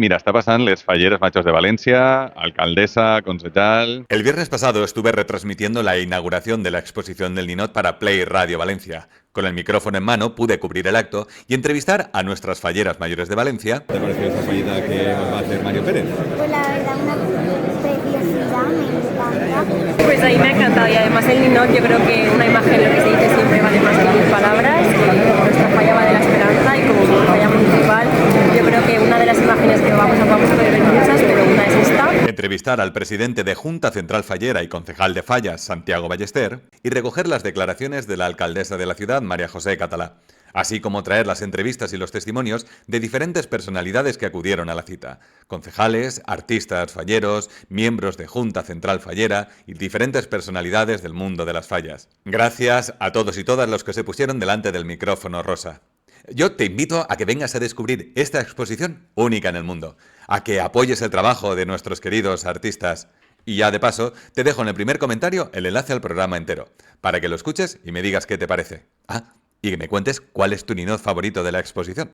Mira, està passant les Falleres Majors de Valencia, alcaldesa, concejal... El viernes pasado estuve retransmitiendo la inauguración de la exposición del Ninot para Play Radio Valencia. Con el micrófono en mano pude cubrir el acto y entrevistar a nuestras falleras mayores de Valencia. ¿Te pareció esta fallida que os va a hacer Mario Pérez? Pues la verdad, una preciosidad, me encanta. Pues a mí me ha encantado y además el Ninot, yo creo que una imagen, lo que se dice siempre, vale más que mil palabras. Nuestra falla va de la esperanza y como falla municipal, yo creo que una de las imágenes que vamos a poder ver muchas, pero una es esta. Entrevistar al presidente de Junta Central Fallera y concejal de Fallas, Santiago Ballester, y recoger las declaraciones de la alcaldesa de la ciudad, María José Catalá, así como traer las entrevistas y los testimonios de diferentes personalidades que acudieron a la cita: concejales, artistas falleros, miembros de Junta Central Fallera y diferentes personalidades del mundo de las fallas. Gracias a todos y todas los que se pusieron delante del micrófono rosa. Yo te invito a que vengas a descubrir esta exposición única en el mundo, a que apoyes el trabajo de nuestros queridos artistas. Y ya de paso, te dejo en el primer comentario el enlace al programa entero, para que lo escuches y me digas qué te parece. Ah, y que me cuentes cuál es tu ninot favorito de la exposición.